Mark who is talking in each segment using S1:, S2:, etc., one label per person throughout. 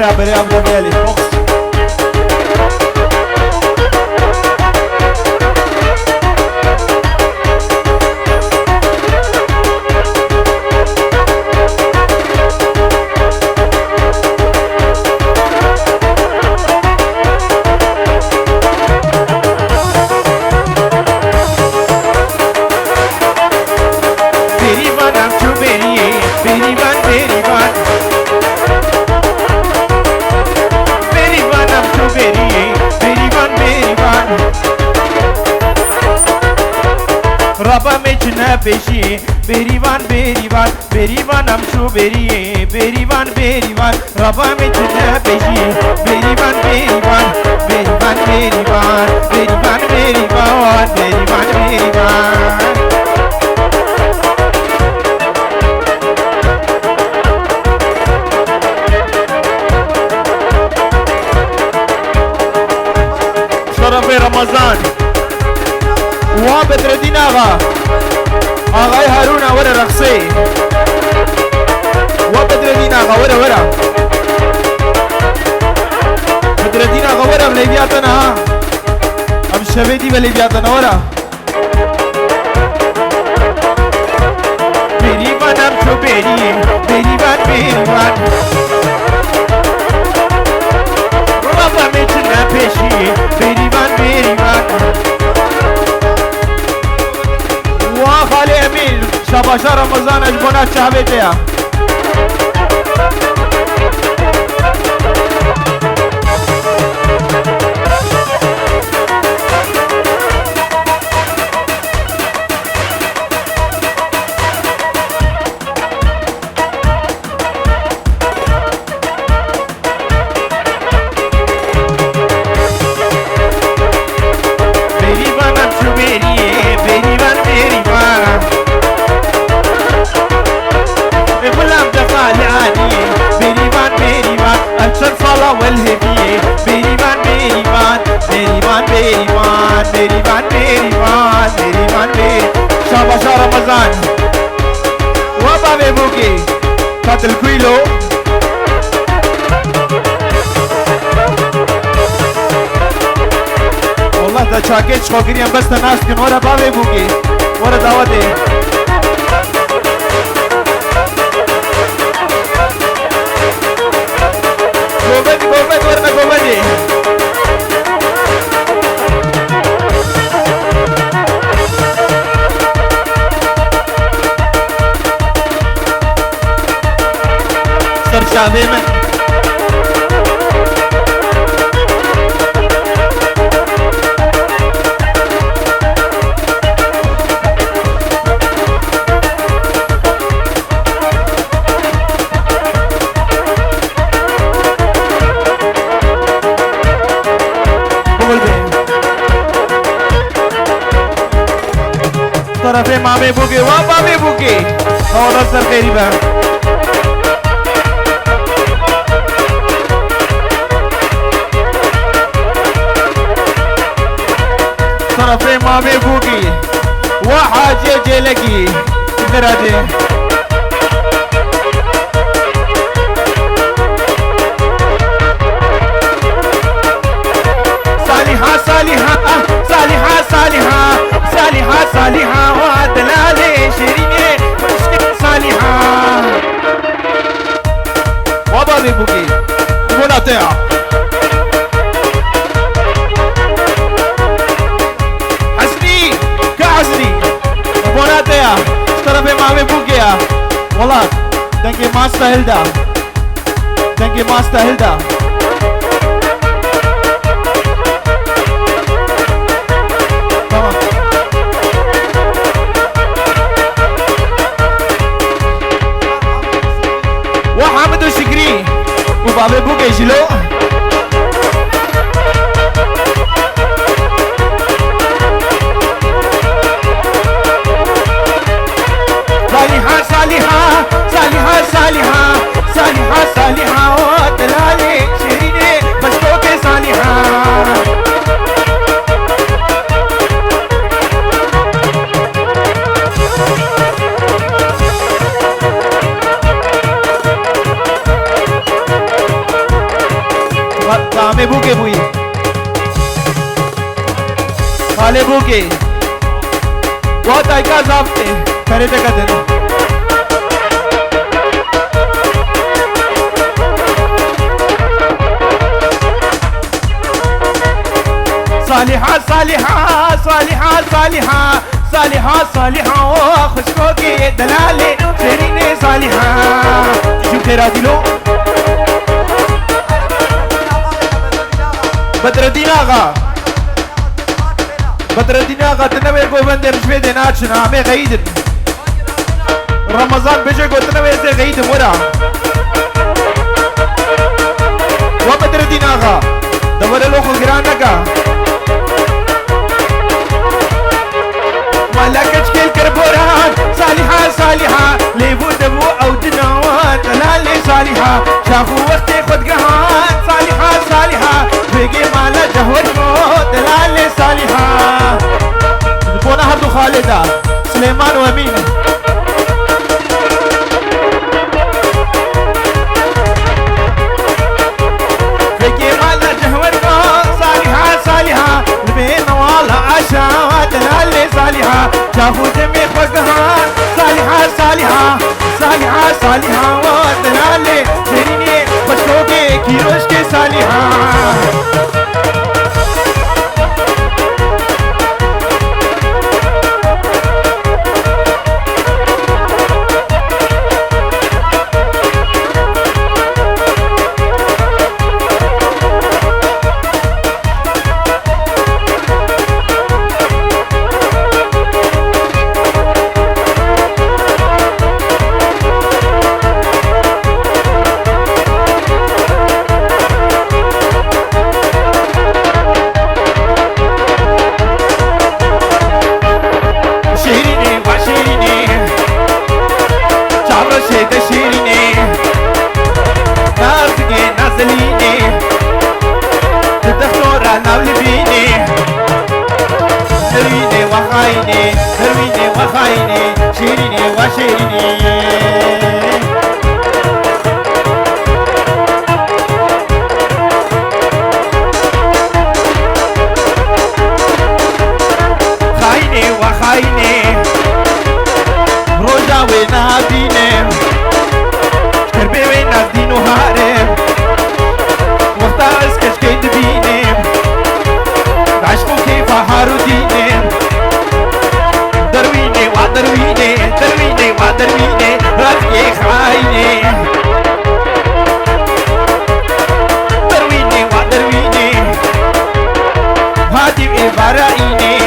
S1: برابر يا ابو مالي فوكس Raba mecne peşi Berivan berivan Berivanam şu beriye Berivan berivan Raba mecne peşi Berivan berivan Berivan berivan Berivan berivan Berivan berivan Şarafe Ramazan وبدر الدين آغا آغاي هارون ورا رقصي وبدر الدين آغا ورا بدر الدين آغا ورا بليبياتنا ام شبيدي بليبياتنا ورا بيريوان ام شو بيريوان بيريوان رابا ميتنا بيشي بيريوان بيريوان خالي امين شباشا رمضان اجبونات شعبيتيا والهدية بيريوان بيريوان بيريوان بيريوان بيريوان بيريوان بيريوان بيريوان شاباشا رمضان وبابي بوكي قتل كيلو والله دا شاكيت شخوكريان بس تناس كن ورا بابي بوكي ورا دعوتي Gobet warna gobet Sercabe men طرفه مامي بوكي وبابي بوكي اور سر قریبا طرفه مامي بوكي وحاجه جلگي ادھر آجے صالحة صالحة صالحة صالحة صالحة صالحة وعدلالي شيريني مشكلة صالحة وبابي بوكي مناطع حسني كحسني مناطع طرفي مامي بوكي والله دنجي ما استاهل ده دنجي ما استاهل ده وحامد وشكري وبابي بوكي شلو صالحة صالحة صالحة صالحة صالحة صالحة ودلالي شيريني بشتوكي صالحة سلام بوكي بوي خالي بوكي وقت ايكا زافتي فريدة قدر صالحة صالحة صالحة صالحة صالحة صالحة خشكوكي دلالي شيريني صالحة شو ترى دلو بدر الدين آغا بدر الدين آغا تنوي قوبن در شوي دينات شنا مي غيدن رمضان بجي قو تنوي زي غيدن ورا وبدر الدين آغا دور الوخو گران نگا ملكت كل كربوران صالحة صالحة ليبو دبو أو دنوات لالي صالحة شافوا وقتي خد قهان صالحة صالحة بيجي مالا جهور موت لالي صالحة بونا هردو خالدة سليمان وامين بيجي مالا جهور موت صالحة صالحة لبين والا عشاوات لالي صالحة شافوا دمي خزهان صالحة صالحة صالحة صالحة ودلالي سيريني بشوكي كيروشكي صالحة ترويني وخايني شيريني وشيريني خايني وخايني روجا وناديني كربي ونادينو هارم وقتا اسكش كيد بيني عشقو كيف هارو ديني درويني ودرويني درويني ودرويني رفقي خايني درويني ودرويني هادي برايني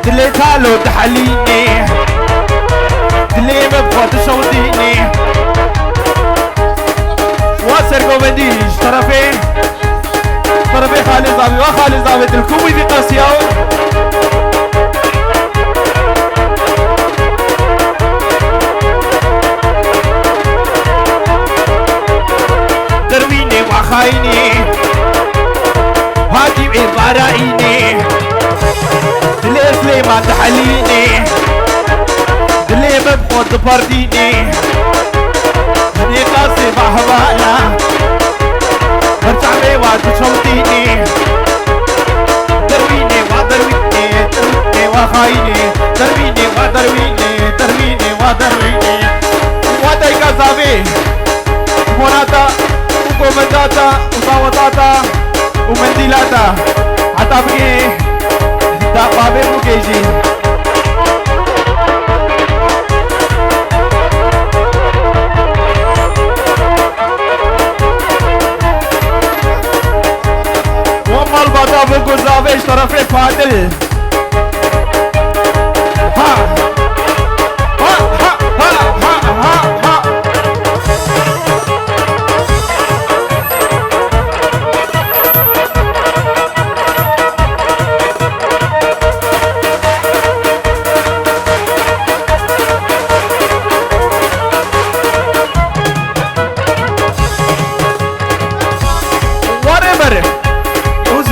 S1: دلي تالو تحليني دلي مبخوت صوتيني واسر قوبنديش طرفي خالد زاوي وخالد زاوي الكوي في قاسياو درويني وخايني هادي برايني دلي سليمان تحليني دلي مبخوت برديني دلي قاسي بحبالا برجع ميوات بشوطيني درويني ودرويني درويني وخايني درويني ودرويني درويني ودرويني وداي كازافي موناتا وكومنداتا وصاوتاتا ومنديلاتا حتى بقي دا بابي مكيجي وما البطا بوكو زافيش طرفي فادل ها ها ها ها ها ها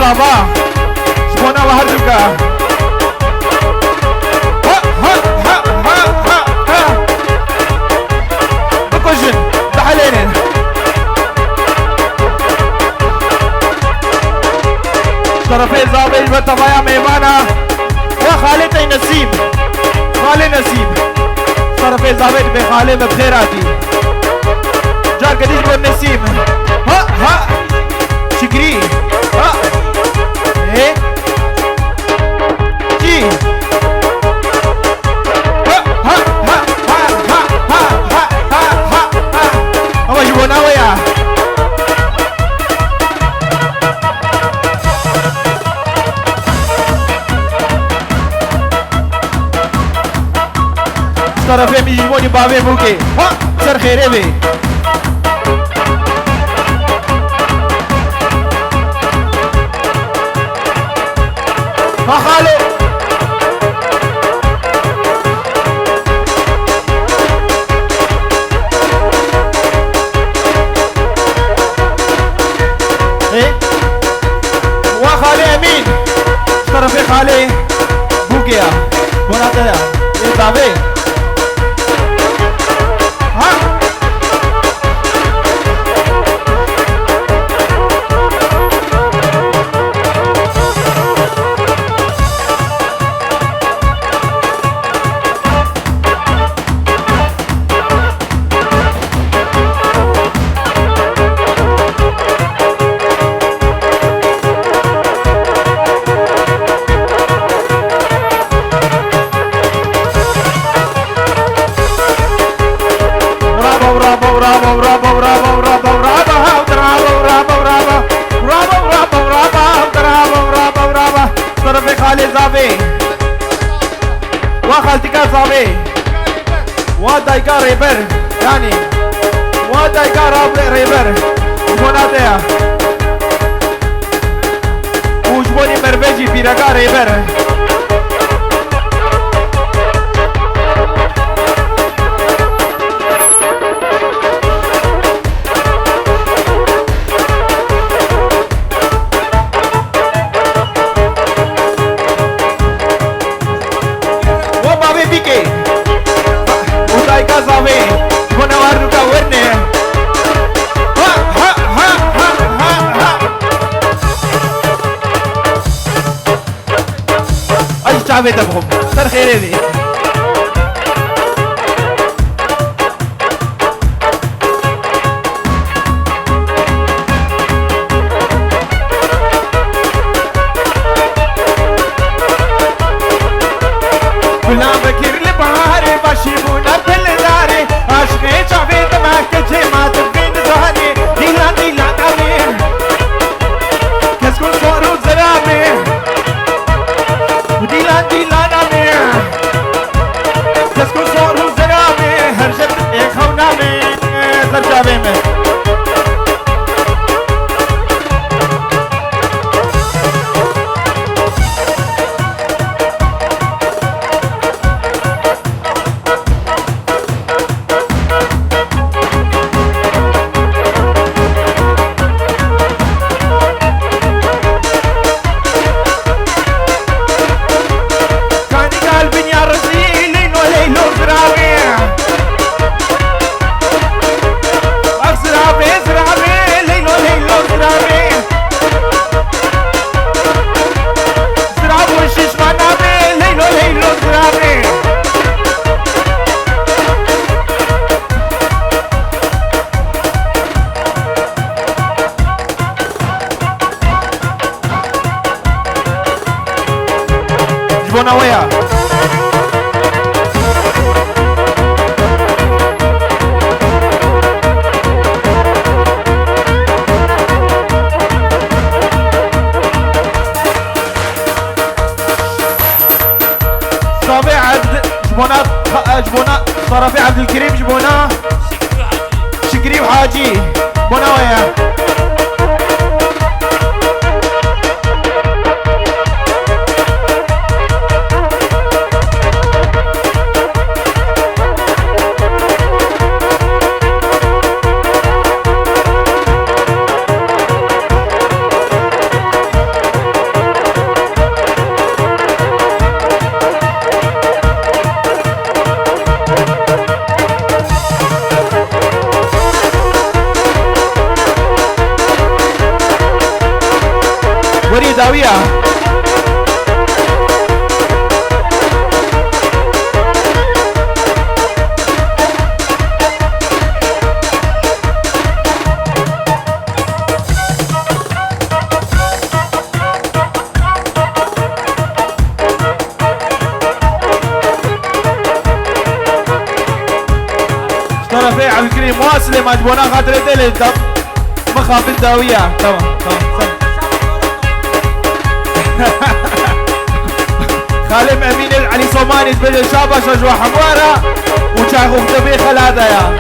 S1: Baba, shpona waharduka. Ha ha ha ha ha ha. Bakojin, تعالين. طرفي زاوية وطفايا ميمانا وخالد نسيم خالد نسيم طرفي زاوية بخالد بخيراتي جار قديش بالنسيم ها شكري ها ايه جي ها جبونا ويا طرفه می جیمونی باوی بوکی ها سر خیره بی ها خالو ايه وا خالي امين طرفه خالي بوکیا بونا تلا ايه باوی ودايكا ريبر يعني ودايكا ريبر مناطقة وجبوني مربجي بيرقا ريبر وبابي بيكي Zabe, bona warruka werne. Ha ha ha ha ha ha. Ay chabe tabhum. Sar khaire di. Gulam bakir le bahare bashibuna عشقي شعبي دمك جماعة بين ظهري ديلا ديلا داري كسكن صورو زرامي ديلا ديلا داري كسكن صورو زرامي هرجب اخونامي زرجابي من Bona wea. صافي عبد جبونا صرافي عبد الكريم جبونا شكري وحاجي بونا ويا داوية. رفيع عبد الكريم واصل مجبونا خاطر يدل الدم مخاف الداوية. تمام خالم امين علي صوماني تبدل شابه شجوة حموارة وشاخوف تبي خلادة يا